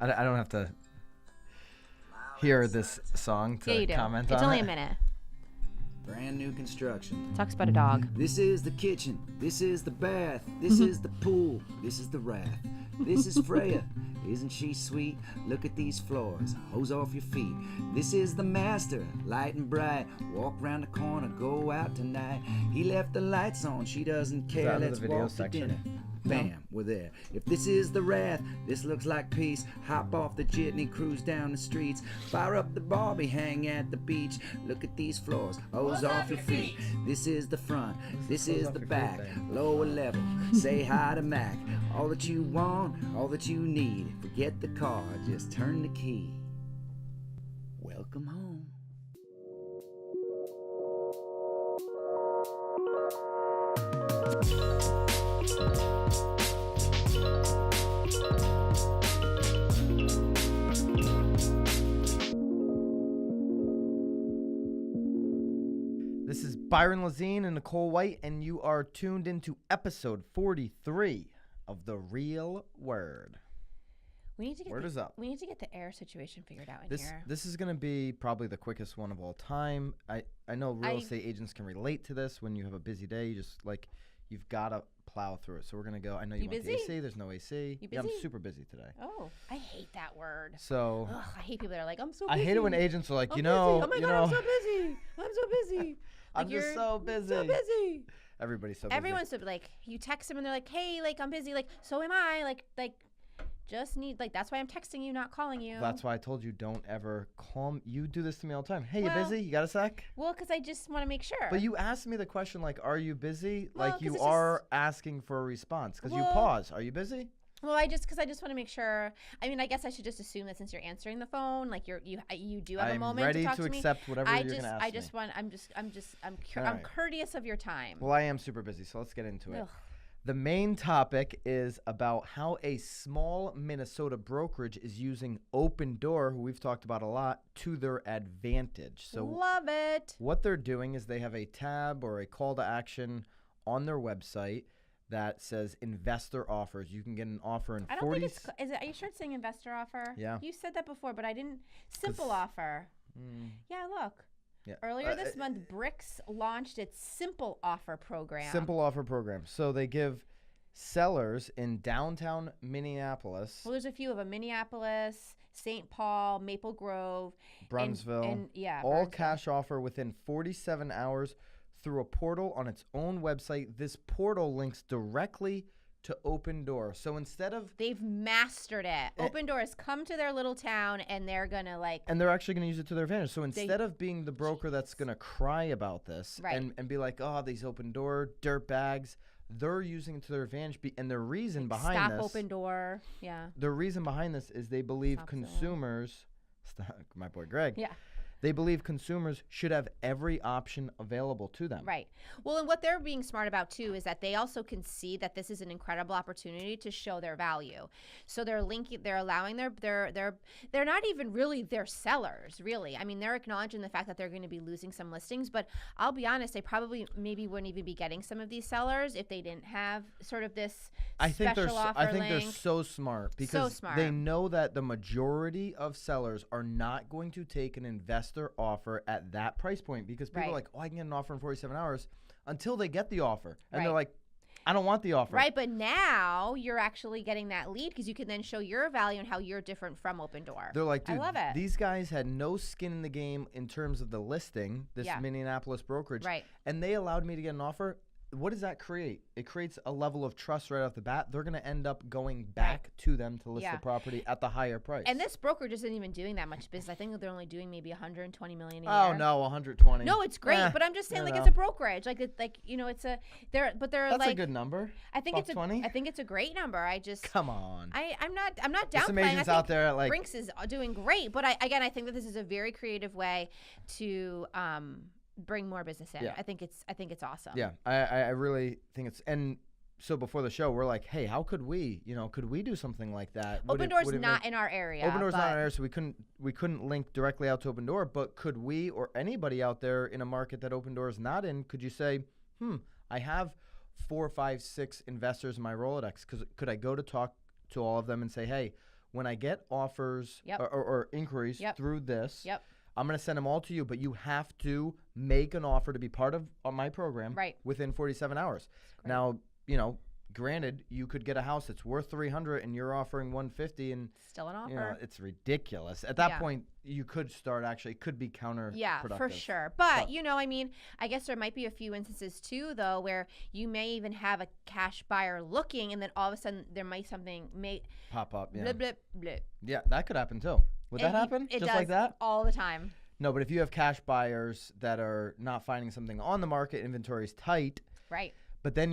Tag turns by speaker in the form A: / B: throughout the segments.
A: I don't have to hear this song
B: Yeah,
A: to
B: you do.
A: comment
B: It's
A: on
B: only
A: it.
B: a minute.
C: Brand new construction.
B: It talks about a dog.
C: This is the kitchen. This is the bath. This is the pool. This is the wrath. This is Freya. Isn't she sweet? Look at these floors. Hose off your feet. This is the master. Light and bright. Walk round the corner. Go out tonight. He left the lights on. She doesn't care.
A: that in the
C: Let's
A: video
C: walk to
A: section?
C: dinner. Bam, we're there. If this is the wrath, this looks like peace. Hop off the jitney, cruise down the streets. Fire up the Barbie, hang at the beach. Look at these floors, hose off your feet. This is the front, this is the back. Lower level, say hi to Mac. All that you want, all that you need. Forget the car, just turn the key. Welcome home.
A: This is Byron Lazine and Nicole White, and you are tuned into episode 43 of The Real Word.
B: We need to get
A: Word is up.
B: We need to get the air situation figured out in
A: This
B: here.
A: this is going to be probably the quickest one of all time. I know real estate agents can relate to this. When you have a busy day, you just you've got to plow through it. So we're going to go. I know you want
B: busy?
A: the AC. There's no AC.
B: You
A: Yeah, I'm
B: busy?
A: super busy today.
B: Oh, I hate that word.
A: So
B: Ugh, I hate people that are like, I'm so busy.
A: I hate it when agents are like,
B: I'm
A: you know,
B: busy. Oh my
A: you
B: God,
A: know,
B: I'm so busy. I'm so busy.
A: I'm just so busy.
B: So busy.
A: Everybody's so busy.
B: Everyone's so like, you text them and they're like, hey, like I'm busy. Like, so am I. Like, just need that's why I'm texting you, not calling you.
A: That's why I told you don't ever call me. You do this to me all the time. Hey,
B: Well,
A: you busy? You got a sec?
B: Well, because I just want to make sure.
A: But you asked me the question like, are you busy?
B: Well,
A: Like
B: 'cause
A: you
B: it's
A: are asking for a response because you
B: Well-
A: pause. Are you busy?
B: Well, I just want to make sure. I mean, I guess I should just assume that since you're answering the phone, like you do have a
A: I'm
B: moment
A: ready
B: to talk
A: to
B: to me.
A: accept whatever
B: I
A: you're
B: just
A: gonna ask
B: I
A: me.
B: just want I'm
A: All right.
B: courteous of your time.
A: Well, I am super busy, so let's get into it.
B: Ugh.
A: The main topic is about how a small Minnesota brokerage is using Opendoor, who we've talked about a lot, to their advantage. So
B: Love it.
A: what they're doing is they have a tab or a call to action on their website that says investor offers. You can get an offer in
B: I don't
A: 40
B: think it's. Is it? Are you sure it's saying investor offer?
A: Yeah.
B: You said that before, but I didn't. Simple
A: 'Cause-
B: offer. Yeah, look.
A: Yeah.
B: Earlier this month, Bricks launched its Simple Offer program.
A: Simple offer program. So they give sellers in downtown Minneapolis,
B: Well, there's a few of them: Minneapolis, St. Paul, Maple Grove,
A: Brunsville,
B: and yeah,
A: all
B: Brunsville.
A: cash offer within 47 hours through a portal on its own website. This portal links directly to Opendoor. So instead of
B: They've mastered it. Opendoor has come to their little town, and they're gonna
A: and they're actually going to use it to their advantage. So instead of being the broker that's going to cry about this
B: Right.
A: and be like, oh, these Opendoor dirt bags, they're using it to their advantage. And the reason behind
B: stop
A: this,
B: Opendoor. Yeah.
A: the reason behind this is they believe
B: Stop Zillow.
A: consumers, my boy Greg,
B: Yeah.
A: they believe consumers should have every option available to them.
B: Right. Well, and what they're being smart about too is that they also can see that this is an incredible opportunity to show their value. So they're allowing they're not even really their sellers, really. I mean, they're acknowledging the fact that they're going to be losing some listings, but I'll be honest, they probably maybe wouldn't even be getting some of these sellers if they didn't have sort of this special offer
A: I think they're
B: link.
A: so smart because
B: smart.
A: they know that the majority of sellers are not going to take an investor offer at that price point because people are
B: Right.
A: like, oh, I can get an offer in 47 hours until they get the offer. And
B: Right.
A: they're like, I don't want the offer.
B: Right, but now you're actually getting that lead because you can then show your value and how you're different from Opendoor.
A: They're like, dude,
B: I love it.
A: these guys had no skin in the game in terms of the listing, this
B: Yeah.
A: Minneapolis brokerage.
B: Right.
A: And they allowed me to get an offer. What does that create? It creates a level of trust right off the bat. They're going to end up going back to them to list
B: Yeah.
A: the property at the higher price.
B: And this brokerage isn't even doing that much business. I think that they're only doing maybe 120 million a
A: oh,
B: year.
A: no, 120.
B: No, it's great,
A: Eh,
B: but I'm just saying,
A: you
B: like,
A: know.
B: it's a brokerage. Like, it's a, they're
A: That's
B: like,
A: a good number.
B: I think it's
A: $120?
B: I think it's a great number. I just,
A: Come on.
B: I'm not
A: There's
B: downplaying.
A: some
B: I
A: agents
B: think
A: out there like
B: Brinks is doing great, but I think that this is a very creative way to bring more business in.
A: Yeah.
B: I think it's awesome.
A: yeah, I really think it's and so before the show we're like, hey, how could we do something like that?
B: Opendoor's
A: would it
B: not
A: make-
B: in our area.
A: Opendoor's not
B: but-
A: in our area, so we couldn't link directly out to Opendoor, but could we or anybody out there in a market that Opendoor is not in, could you say, I have 4, 5, 6 investors in my Rolodex, could I go to talk to all of them and say, hey, when I get offers
B: Yep.
A: or inquiries
B: Yep.
A: through this,
B: Yep.
A: I'm going to send them all to you, but you have to make an offer to be part of my program
B: Right.
A: within 47 hours.
B: Great.
A: Now, granted, you could get a house that's worth 300 and you're offering 150 and
B: Still an offer.
A: it's ridiculous. At that
B: Yeah.
A: point, you could start it could be counterproductive.
B: Yeah, for sure. But, I guess there might be a few instances too, though, where you may even have a cash buyer looking and then all of a sudden there might
A: Pop up, yeah.
B: blip, blip, blip.
A: Yeah, that could happen too. Would that happen?
B: It
A: Just
B: does
A: like that?
B: all the time.
A: No, but if you have cash buyers that are not finding something on the market, inventory is tight,
B: Right.
A: but then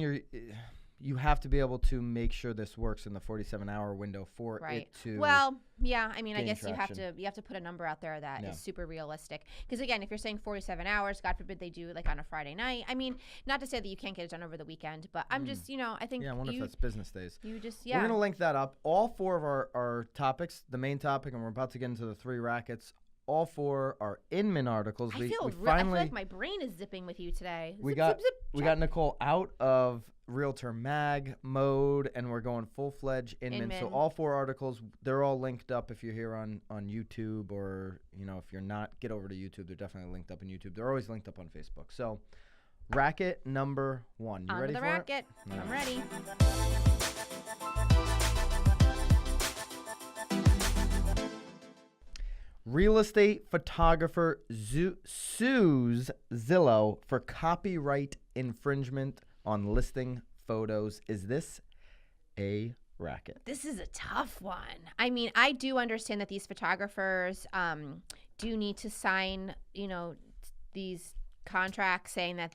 A: you have to be able to make sure this works in the 47-hour window for
B: Right.
A: it to.
B: Well, yeah. I
A: gain
B: guess
A: traction.
B: you have to put a number out there that
A: Yeah.
B: is super realistic. Because again, if you're saying 47 hours, God forbid they do it like on a Friday night. I mean, not to say that you can't get it done over the weekend, but I'm just, I think
A: I wonder if that's business days.
B: you just
A: We're going to link that up. All 4 of our topics, the main topic, and we're about to get into the 3 rackets. All 4 are Inman articles.
B: I feel like my brain is zipping with you today.
A: We
B: Zip,
A: got
B: zip, zip,
A: we
B: check.
A: got Nicole out of Realtor Mag mode, and we're going full-fledged Inman. So
B: Inman.
A: all 4 articles, they're all linked up. If you're here on YouTube, or if you're not, get over to YouTube. They're definitely linked up on YouTube. They're always linked up on Facebook. So, racket number 1. You
B: On
A: ready
B: the
A: for
B: racket.
A: it?
B: I'm ready.
A: Real estate photographer sues Zillow for copyright infringement on listing photos. Is this a racket?
B: This is a tough one. I mean, I do understand that these photographers do need to sign, these contracts saying that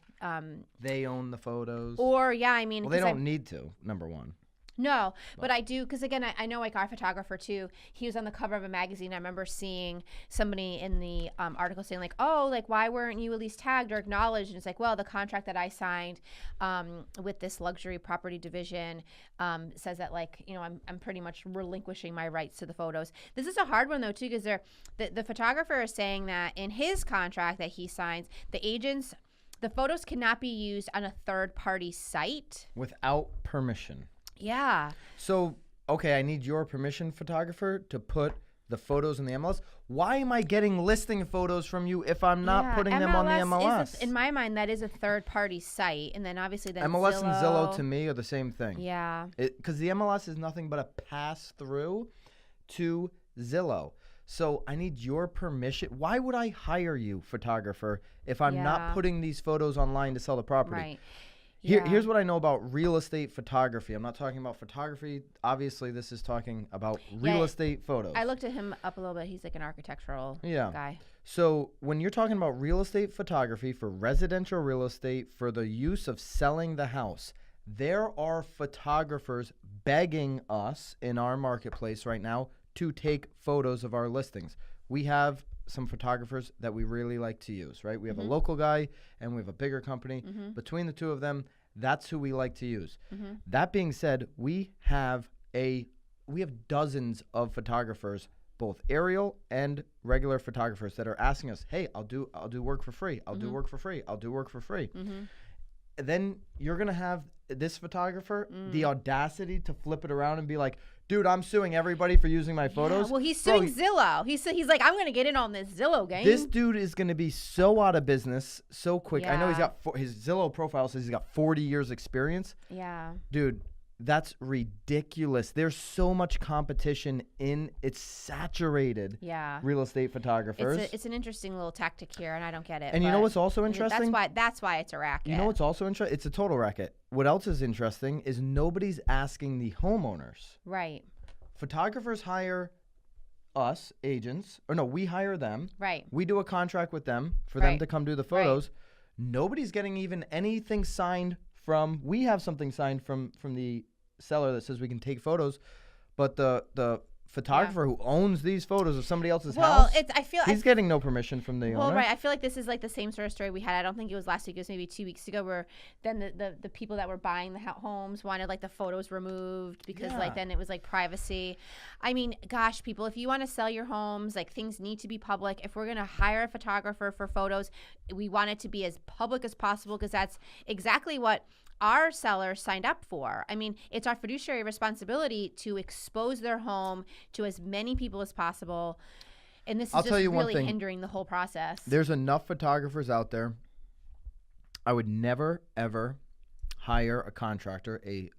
A: They own the photos.
B: or yeah, I mean,
A: Well, they
B: 'cause
A: don't need to, number one.
B: No, but I do, because again, I know like our photographer too. He was on the cover of a magazine. I remember seeing somebody in the article saying like, "Oh, like why weren't you at least tagged or acknowledged?" And it's like, well, the contract that I signed with this luxury property division says that like I'm pretty much relinquishing my rights to the photos. This is a hard one though too, because the photographer is saying that in his contract that he signs, the photos cannot be used on a third party site
A: Without permission.
B: Yeah.
A: So, okay, I need your permission, photographer, to put the photos in the MLS. Why am I getting listing photos from you if I'm not putting them on the MLS?
B: In my mind, that is a third-party site, and then obviously then
A: MLS and Zillow to me are the same thing.
B: Yeah.
A: Because the MLS is nothing but a pass-through to Zillow. So I need your permission. Why would I hire you, photographer, if I'm not putting these photos online to sell the property?
B: Right.
A: Here's what I know about real estate photography. I'm not talking about photography. Obviously, this is talking about real estate photos.
B: I looked at him up a little bit. He's like an architectural guy.
A: So when you're talking about real estate photography for residential real estate for the use of selling the house, there are photographers begging us in our marketplace right now to take photos of our listings. We have some photographers that we really like to use, right? We have a local guy and we have a bigger company. Between the two of them, that's who we like to use. That being said, we have dozens of photographers, both aerial and regular photographers, that are asking us, "Hey, I'll do work for free. I'll do work for free. I'll do work for free." Then you're gonna have this photographer the audacity to flip it around and be like, "Dude, I'm suing everybody for using my photos."
B: Yeah, well, he's suing Zillow. He's like, I'm gonna get in on this Zillow game.
A: This dude is going to be so out of business so quick. I know he's
B: Yeah.
A: got his Zillow profile says he's got 40 years experience.
B: Yeah.
A: Dude, that's ridiculous. There's so much competition it's saturated.
B: Yeah.
A: Real estate photographers.
B: It's an interesting little tactic here, and I don't get it.
A: And you know
B: but
A: what's also interesting?
B: That's why it's a racket.
A: You know what's also interesting? It's a total racket. What else is interesting is nobody's asking the homeowners.
B: Right.
A: Photographers hire us, agents, or no, we hire them.
B: Right.
A: We do a contract with them for them
B: Right.
A: to come do the photos. Nobody's getting even anything signed from, we have something signed from the seller that says we can take photos, but the photographer who owns these photos of somebody else's house, he's getting no permission from the owner.
B: Well, right. I feel like this is like the same sort of story we had. I don't think it was last week. It was maybe 2 weeks ago, where then the people that were buying the homes wanted like the photos removed because like then it was like privacy. I mean, gosh, people, if you want to sell your homes, like things need to be public. If we're gonna hire a photographer for photos, we want it to be as public as possible, because that's exactly what our sellers signed up for. I mean, it's our fiduciary responsibility to expose their home, to as many people as possible. And this is
A: I'll
B: just
A: tell you one
B: really
A: thing.
B: hindering the whole process.
A: There's enough photographers out there. I would never, ever hire a contractor, a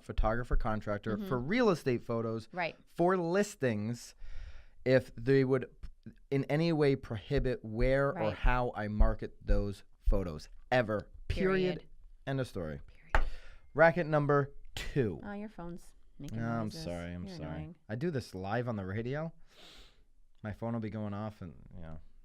A: photographer contractor for real estate photos
B: Right.
A: for listings if they would in any way prohibit where or
B: Right.
A: how I market those photos. Ever. Period.
B: Period.
A: End of story. Racket number 2.
B: Oh, your phone's making
A: No, I'm
B: noises.
A: sorry. I'm
B: You're
A: sorry.
B: annoying.
A: I do this live on the radio. My phone will be going off, and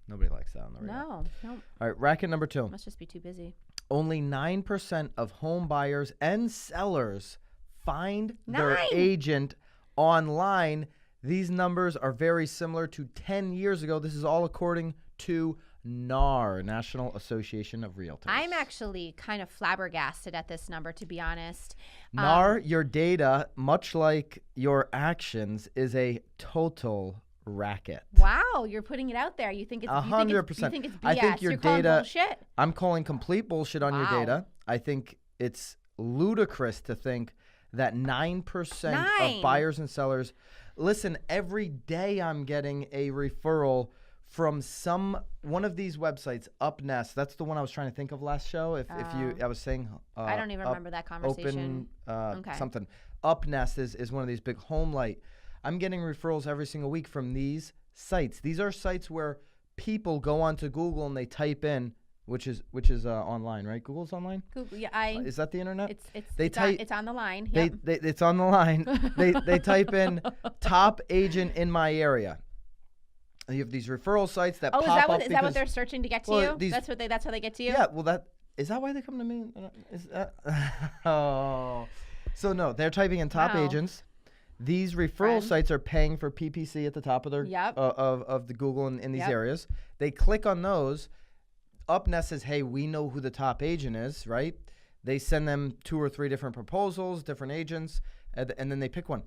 A: nobody likes that on the radio.
B: No.
A: All right, racket number 2.
B: Must just be too busy.
A: Only 9% of home buyers and sellers find their
B: 9?
A: agent online. These numbers are very similar to 10 years ago. This is all according to NAR, National Association of Realtors.
B: I'm actually kind of flabbergasted at this number, to be honest.
A: NAR, your data, much like your actions, is a total racket.
B: Wow, you're putting it out there. You think it's
A: 100%.
B: You think it's BS.
A: I think your
B: You're calling
A: data-
B: bullshit.
A: I'm calling complete bullshit on your
B: Wow.
A: data. I think it's ludicrous to think that 9%
B: Nine.
A: of buyers and sellers. Listen, every day I'm getting a referral from one of these websites, UpNest. That's the one I was trying to think of last show. I was saying,
B: I don't even remember that conversation. Okay.
A: Something. UpNest is one of these big home light. I'm getting referrals every single week from these sites. These are sites where people go onto Google and they type in, which is online, right? Google's online.
B: Google, yeah,
A: Is that the internet?
B: it's on the line.
A: They,
B: Yep.
A: it's on the line. they type in top agent in my area. You have these referral sites that
B: Oh,
A: pop up
B: is that what they're searching to get to
A: well,
B: you?
A: these-
B: That's how they get to you?
A: Yeah, well, is that why they come to me? Is that, oh, so no, they're typing in top
B: Wow.
A: agents. These referral
B: Friend.
A: sites are paying for PPC at the top of their
B: Yep.
A: of the Google in these
B: Yep.
A: areas. They click on those. UpNest says, "Hey, we know who the top agent is," right? They send them 2 or 3 different proposals, different agents, and then they pick one.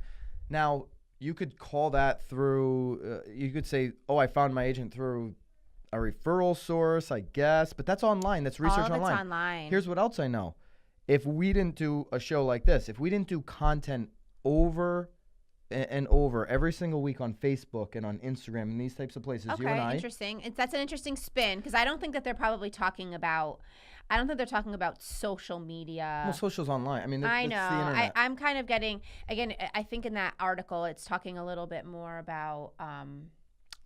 A: Now, you could call that through. You could say, "Oh, I found my agent through a referral source, I guess," but that's online. That's research
B: All of
A: online.
B: it's online.
A: Here's what else I know. If we didn't do a show like this, if we didn't do content over and over every single week on Facebook and on Instagram and these types of places, you and
B: Okay,
A: I,
B: interesting. That's an interesting spin because I don't think that they're probably talking about. I don't think they're talking about social media.
A: well, social's online. I mean,
B: I
A: it's
B: know.
A: the internet.
B: I'm kind of getting again. I think in that article, it's talking a little bit more about.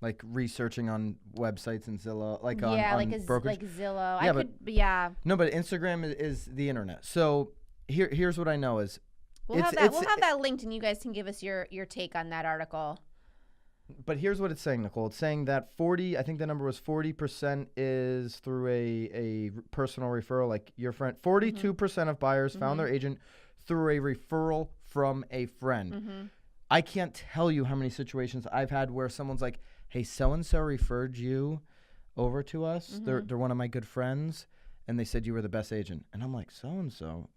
A: Like researching on websites and Zillow, like
B: Yeah,
A: on
B: like
A: brokerage.
B: like Zillow.
A: Yeah,
B: I
A: but-
B: could. Yeah,
A: No, but Instagram is the internet. So here's what I know is
B: we'll have that linked, and you guys can give us your take on that article.
A: But here's what it's saying, Nicole. It's saying that 40, I think the number was 40% is through a personal referral, like your friend. 42% of buyers found their agent through a referral from a friend. I can't tell you how many situations I've had where someone's like, "Hey, so-and-so referred you over to us. They're one of my good friends, and they said you were the best agent." And I'm like, "So-and-so?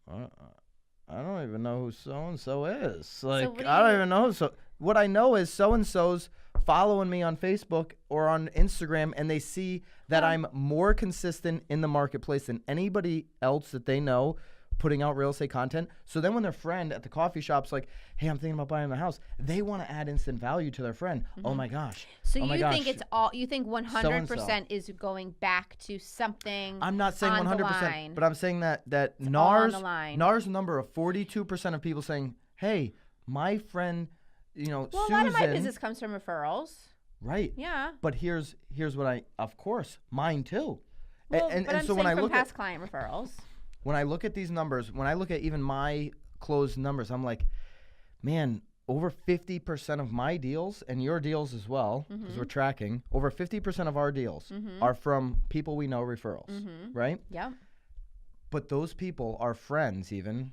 A: I don't even know who so-and-so is. Like,
B: what do
A: I don't
B: you-
A: even know. So what I know is so-and-so's following me on Facebook or on Instagram, and they see that I'm more consistent in the marketplace than anybody else that they know putting out real estate content. So then when their friend at the coffee shop's like, "Hey, I'm thinking about buying a house," they want to add instant value to their friend. Oh my gosh.
B: So
A: oh my
B: you
A: gosh.
B: think it's all? You think 100% is going back to something?
A: I'm not saying
B: on the
A: 100%,
B: line.
A: but I'm saying that
B: all on
A: NAR's
B: the line.
A: NAR's number of 42% of people saying, "Hey, my friend,
B: Well,
A: Susan."
B: a lot of my business comes from referrals.
A: Right.
B: Yeah.
A: But here's what of course, mine too.
B: Well,
A: and
B: but I'm
A: so
B: saying
A: when I
B: from
A: look
B: past
A: at
B: client referrals.
A: when I look at these numbers, when I look at even my closed numbers, I'm like, man, over 50% of my deals and your deals as well, because we're tracking, over 50% of our deals are from people we know, referrals, right?
B: Yeah.
A: But those people, our friends even,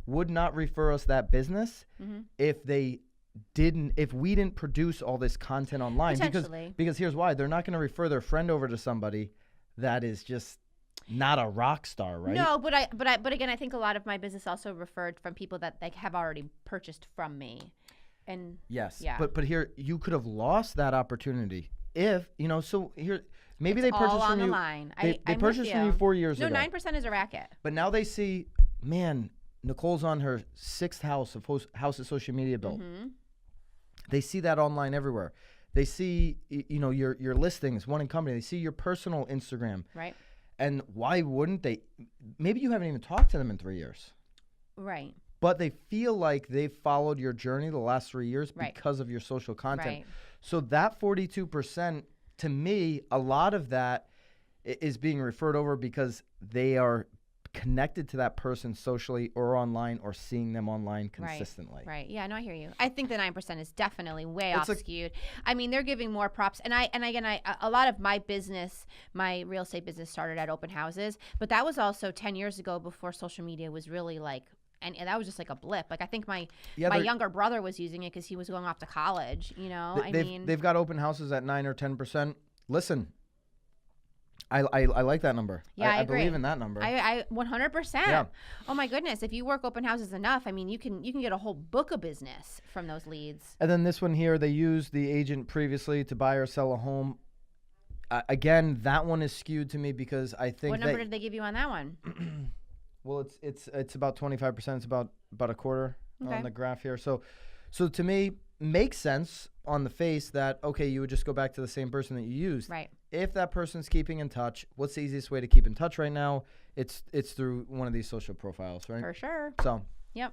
A: would not refer us that business if we didn't produce all this content online.
B: Potentially.
A: Because here's why. They're not going to refer their friend over to somebody that is just not a rock star, right?
B: No, but again, I think a lot of my business also referred from people that like have already purchased from me, and
A: Yes.
B: Yeah.
A: But here, you could have lost that opportunity if, so here, maybe they
B: all
A: purchased
B: on
A: from
B: the
A: you.
B: line.
A: They
B: I'm
A: purchased
B: with
A: from you 4 years
B: No,
A: ago.
B: 9% is a racket.
A: But now they see, man, Nicole's on her 6th house of social media built. They see that online everywhere. They see, your listings, one in company. They see your personal Instagram.
B: Right.
A: And why wouldn't they? Maybe you haven't even talked to them in 3 years.
B: Right.
A: But they feel like they've followed your journey the last 3 years because of your social content.
B: Right.
A: So that 42%, to me, a lot of that is being referred over because they are connected to that person socially or online or seeing them online consistently.
B: Right. Yeah, no, I hear you. I think the 9% is definitely way off skewed. I mean, they're giving more props. And a lot of my business, my real estate business started at open houses, but that was also 10 years ago before social media was really like, and that was just like a blip. Like I think my younger brother was using it because he was going off to college,
A: They've got open houses at 9 or 10%. Listen, I like that number.
B: Yeah, I agree.
A: believe in that number.
B: I 100%.
A: Yeah.
B: Oh my goodness, if you work open houses enough, I mean, you can get a whole book of business from those leads.
A: And then this one here, they used the agent previously to buy or sell a home. Again, that one is skewed to me because I think
B: What number did they give you on that one?
A: Well, it's about 25%. It's about a quarter
B: Okay.
A: on the graph here. So to me, makes sense on the face that, okay, you would just go back to the same person that you used.
B: Right.
A: If that person's keeping in touch, what's the easiest way to keep in touch right now? It's through one of these social profiles, right?
B: For sure.
A: So.
B: Yep.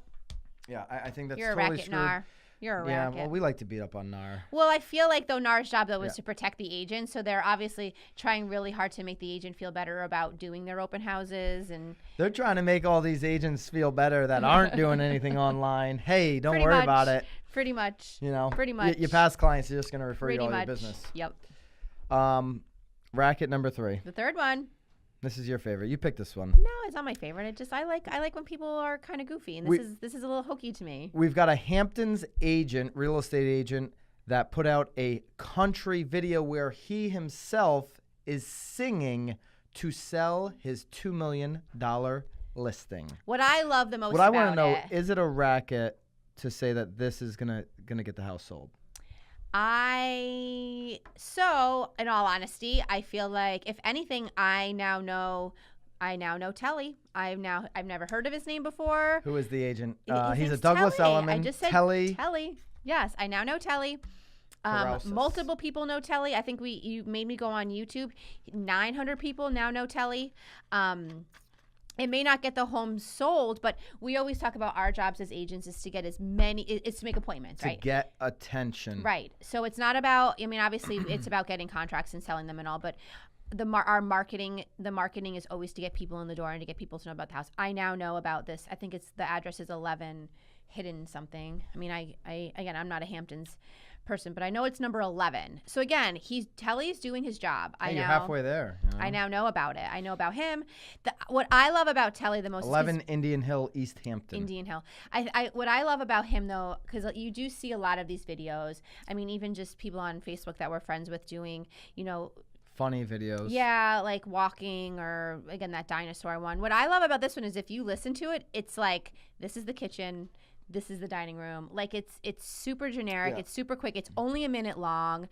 A: Yeah, I think that's
B: You're a
A: totally
B: racket,
A: screwed.
B: Nar. You're a racket.
A: Yeah, well, we like to beat up on NAR.
B: Well, I feel like though NAR's job though was to protect the agent, so they're obviously trying really hard to make the agent feel better about doing their open houses, and
A: They're trying to make all these agents feel better that aren't doing anything online. Hey, don't
B: Pretty
A: worry
B: much.
A: about it.
B: pretty much.
A: Pretty
B: much.
A: Your past clients are just going to refer
B: Pretty
A: you all
B: much.
A: your business.
B: Yep.
A: Racket number 3.
B: The third one.
A: This is your favorite. You picked this one.
B: No, it's not my favorite. I like when people are kind of goofy, and this is a little hokey to me.
A: We've got a Hamptons agent, real estate agent, that put out a country video where he himself is singing to sell his $2 million listing.
B: What I love the most
A: What I want to know,
B: it,
A: is it a racket to say that this is gonna get the house sold?
B: So in all honesty, I feel like if anything, I now know Telly. I've never heard of his name before.
A: Who is the agent?
B: His
A: He's a
B: name's
A: Douglas
B: Telly.
A: Elliman.
B: I just said
A: Telly.
B: Telly. Yes, I now know Telly.
A: Carousis.
B: Multiple people know Telly. I think you made me go on YouTube. 900 people now know Telly. It may not get the home sold, but we always talk about our jobs as agents is to get is to make appointments, right?
A: To get attention.
B: Right. So it's not about, I mean, obviously it's about getting contracts and selling them and all, but our marketing is always to get people in the door and to get people to know about the house. I now know about this. I think the address is 11 hidden something. I mean, again, I'm not a Hamptons person, but I know it's number 11. So again, Telly's doing his job.
A: You're halfway there.
B: I now know about it. I know about him. What I love about Telly the most
A: 11 Indian Hill, East Hampton.
B: Indian Hill. What I love about him though, because you do see a lot of these videos. I mean, even just people on Facebook that we're friends with doing,
A: funny videos.
B: Yeah, like walking or again that dinosaur one. What I love about this one is if you listen to it, it's like this is the kitchen. This is the dining room. Like it's super generic.
A: Yeah.
B: It's super quick. It's only a minute long,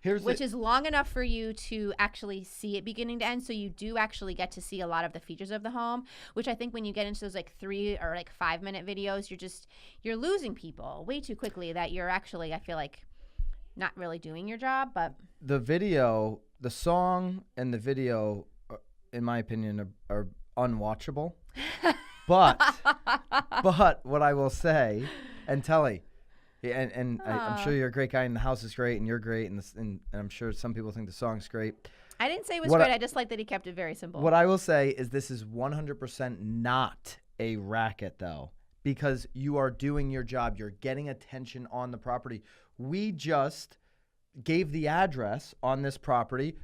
B: which is long enough for you to actually see it beginning to end. So you do actually get to see a lot of the features of the home, which I think when you get into those like 3 or like 5 minute videos, you're losing people way too quickly that you're actually, I feel like, not really doing your job. But
A: the song and the video, in my opinion, are unwatchable. But what I will say, and Telly, and I'm sure you're a great guy, and the house is great, and you're great, and I'm sure some people think the song's great.
B: I didn't say it was great. I just like that he kept it very simple.
A: What I will say is this is 100% not a racket, though, because you are doing your job. You're getting attention on the property. We just gave the address on this property,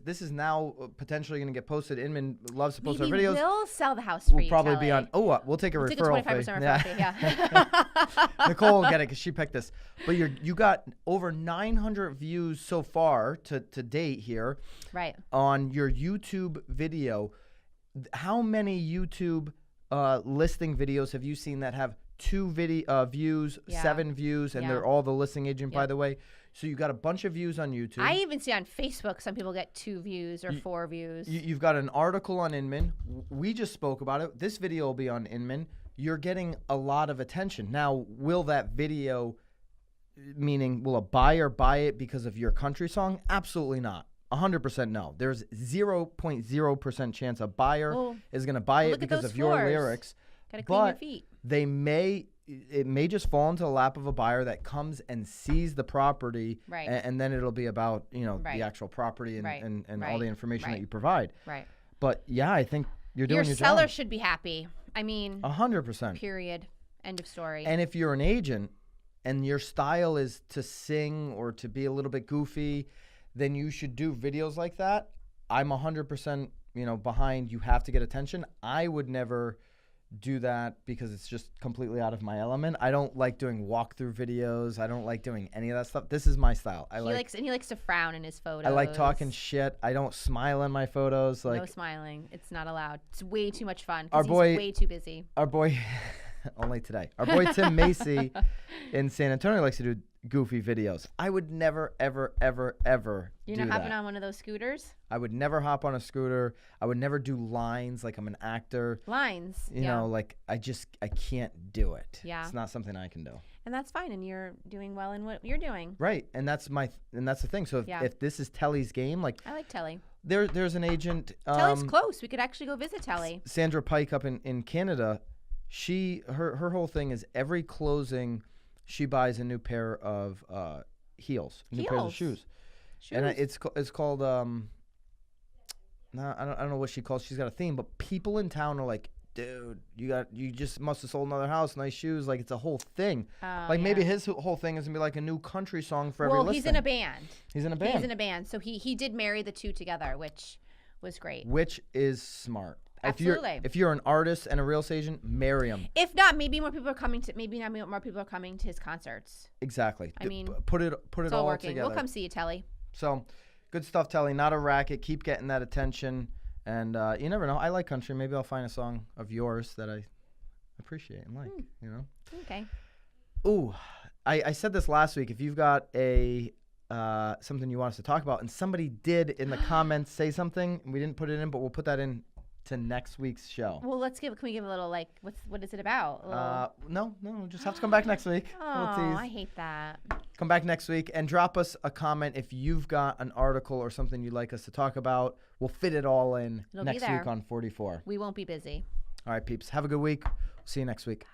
A: this is now potentially going to get posted. Inman loves to post our videos.
B: We'll sell the house for
A: we'll
B: you,
A: probably
B: Telly.
A: be on. We'll take a
B: we'll
A: referral
B: take a 25%
A: fee.
B: referral fee. Yeah.
A: Nicole will get it because she picked this. But you got over 900 views so far to date here.
B: Right.
A: On your YouTube video. How many YouTube listing videos have you seen that have 2 views, 7 views, and they're all the listing agent, by the way? So you got a bunch of views on YouTube.
B: I even see on Facebook some people get 2 views or 4 views.
A: You've got an article on Inman. We just spoke about it. This video will be on Inman. You're getting a lot of attention. Now, will that video meaning will a buyer buy it because of your country song? Absolutely not. 100% no. There's 0.0% chance a buyer is going to buy it
B: look at
A: because
B: those
A: of your
B: floors.
A: lyrics.
B: Gotta clean your
A: But
B: feet.
A: it may just fall into the lap of a buyer that comes and sees the property,
B: Right.
A: and then it'll be about,
B: Right.
A: the actual property and,
B: Right.
A: and all
B: Right.
A: the information
B: Right.
A: that you provide.
B: Right.
A: But yeah, I think you're doing
B: Your
A: your
B: seller
A: job.
B: should be happy. I mean,
A: 100%.
B: period. End of story.
A: And if you're an agent and your style is to sing or to be a little bit goofy, then you should do videos like that. I'm 100%, behind. You have to get attention. I would never do that because it's just completely out of my element. I don't like doing walkthrough videos. I don't like doing any of that stuff. This is my style.
B: He likes to frown in his photos.
A: I like talking shit. I don't smile in my photos.
B: No smiling. It's not allowed. It's way too much fun.
A: Our
B: 'Cause
A: boy-
B: he's way too busy.
A: Our boy, only today. Our boy Tim Macy in San Antonio likes to do goofy videos. I would never, ever, ever, ever
B: You're
A: do
B: not hopping
A: that.
B: on one of those scooters?
A: I would never hop on a scooter. I would never do lines like I'm an actor.
B: Lines.
A: You know, like I can't do it.
B: Yeah.
A: It's not something I can do.
B: And that's fine. And you're doing well in what you're doing.
A: Right. And that's the thing. So if this is Telly's game, like
B: I like Telly.
A: there's an agent.
B: Telly's close. We could actually go visit Telly.
A: Sandra Pike up in Canada. Her whole thing is every closing, she buys a new pair of heels, new pairs of shoes. And it's called no, I don't know what she calls. She's got a theme, but people in town are like, dude, you just must have sold another house, nice shoes. Like it's a whole thing. Like maybe his whole thing is gonna be like a new country song for every listing.
B: He's in a band.
A: He's in a band.
B: He's in a band. So he did marry the two together, which was great.
A: Which is smart.
B: Absolutely.
A: If you're an artist and a real estate agent, marry him.
B: If not, maybe more people are coming to his concerts.
A: Exactly.
B: I mean,
A: put it
B: It's
A: all
B: all working.
A: together.
B: We'll come see you, Telly.
A: So, good stuff, Telly. Not a racket. Keep getting that attention. And you never know. I like country. Maybe I'll find a song of yours that I appreciate and like,
B: Okay.
A: Ooh, I said this last week. If you've got a something you want us to talk about, and somebody did in the comments say something, and we didn't put it in, but we'll put that in to next week's show.
B: Well, can we give a little, like, what is it about?
A: No, just have to come back next week.
B: Oh, I hate that.
A: Come back next week and drop us a comment if you've got an article or something you'd like us to talk about. We'll fit it all in
B: It'll be
A: next
B: there.
A: week on 44.
B: We won't be busy.
A: All right, peeps. Have a good week. See you next week.